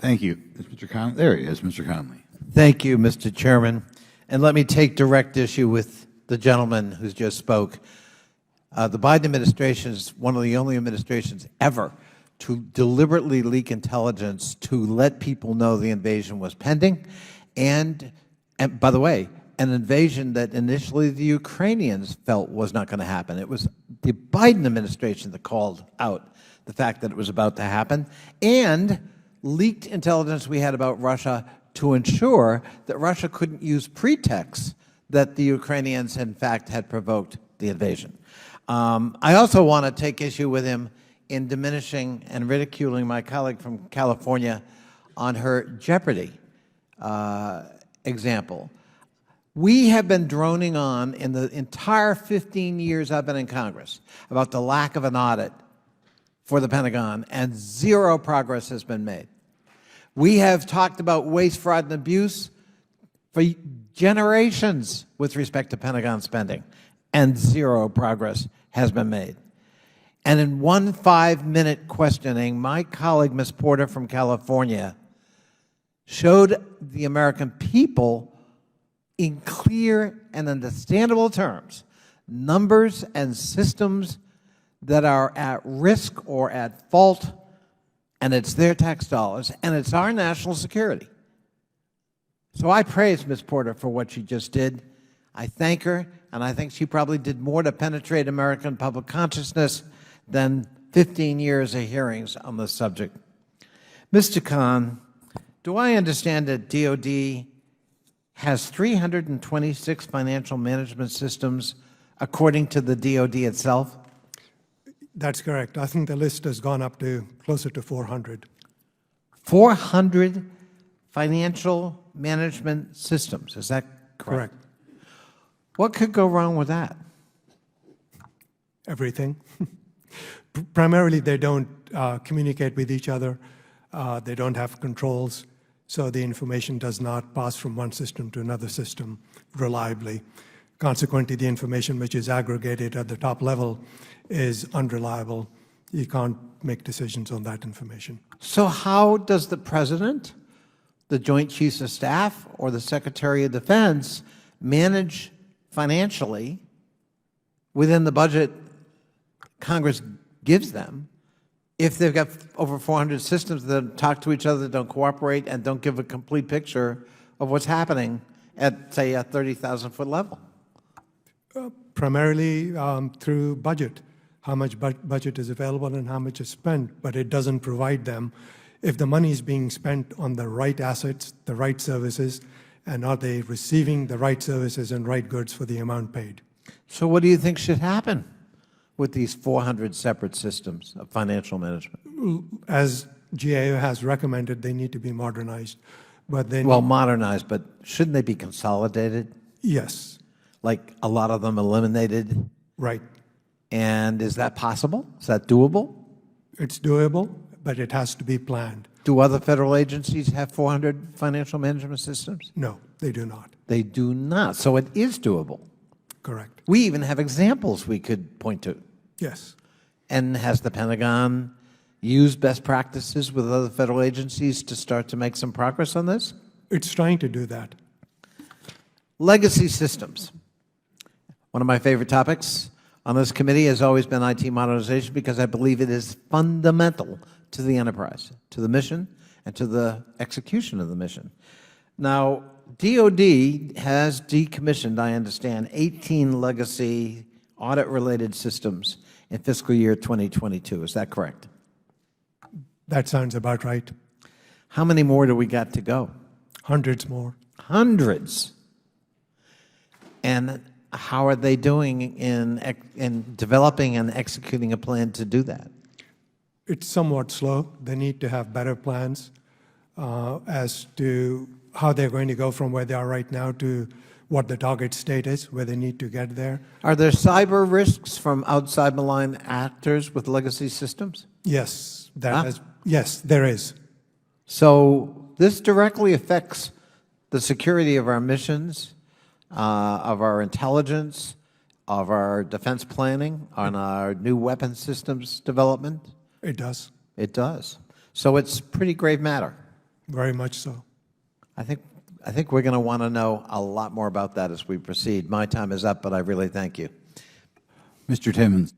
Thank you. Is Mr. Connolly? There he is, Mr. Connolly. Thank you, Mr. Chairman. And let me take direct issue with the gentleman who just spoke. The Biden administration is one of the only administrations ever to deliberately leak intelligence to let people know the invasion was pending. And by the way, an invasion that initially the Ukrainians felt was not going to happen. It was the Biden administration that called out the fact that it was about to happen and leaked intelligence we had about Russia to ensure that Russia couldn't use pretexts that the Ukrainians, in fact, had provoked the invasion. I also want to take issue with him in diminishing and ridiculing my colleague from California on her Jeopardy example. We have been droning on in the entire 15 years I've been in Congress about the lack of an audit for the Pentagon, and zero progress has been made. We have talked about waste, fraud, and abuse for generations with respect to Pentagon spending, and zero progress has been made. And in one 5-minute questioning, my colleague, Ms. Porter from California, showed the American people in clear and understandable terms numbers and systems that are at risk or at fault, and it's their tax dollars, and it's our national security. So I praise Ms. Porter for what she just did. I thank her, and I think she probably did more to penetrate American public consciousness than 15 years of hearings on this subject. Mr. Khan, do I understand that DOD has 326 financial management systems according to the DOD itself? That's correct. I think the list has gone up to closer to 400. 400 financial management systems, is that correct? Correct. What could go wrong with that? Everything. Primarily, they don't communicate with each other. They don't have controls, so the information does not pass from one system to another system reliably. Consequently, the information which is aggregated at the top level is unreliable. You can't make decisions on that information. So how does the President, the Joint Chiefs of Staff, or the Secretary of Defense manage financially within the budget Congress gives them if they've got over 400 systems that talk to each other, that don't cooperate, and don't give a complete picture of what's happening at, say, a 30,000-foot level? Primarily through budget, how much budget is available and how much is spent, but it doesn't provide them if the money is being spent on the right assets, the right services, and are they receiving the right services and right goods for the amount paid. So what do you think should happen with these 400 separate systems of financial management? As GAO has recommended, they need to be modernized. But then, Well, modernized, but shouldn't they be consolidated? yes, Like a lot of them eliminated? right. And is that possible? Is that doable? It's doable, but it has to be planned. Do other federal agencies have 400 financial management systems? No, they do not. They do not. So it is doable. Correct. We even have examples we could point to. Yes. And has the Pentagon used best practices with other federal agencies to start to make some progress on this? It's trying to do that. Legacy systems. One of my favorite topics on this committee has always been IT modernization because I believe it is fundamental to the enterprise, to the mission, and to the execution of the mission. Now, DOD has decommissioned, I understand, 18 legacy audit-related systems in fiscal year 2022. Is that correct? That sounds about right. How many more do we got to go? Hundreds more. Hundreds. And how are they doing in developing and executing a plan to do that? It's somewhat slow. They need to have better plans as to how they're going to go from where they are right now to what the target state is, where they need to get there. Are there cyber risks from outside malign actors with legacy systems? Yes, yes, there is. So this directly affects the security of our missions, of our intelligence, of our defense planning, on our new weapon systems development? It does. It does. So it's a pretty grave matter. Very much so. I think we're going to want to know a lot more about that as we proceed. My time is up, but I really thank you. Mr. Timmons.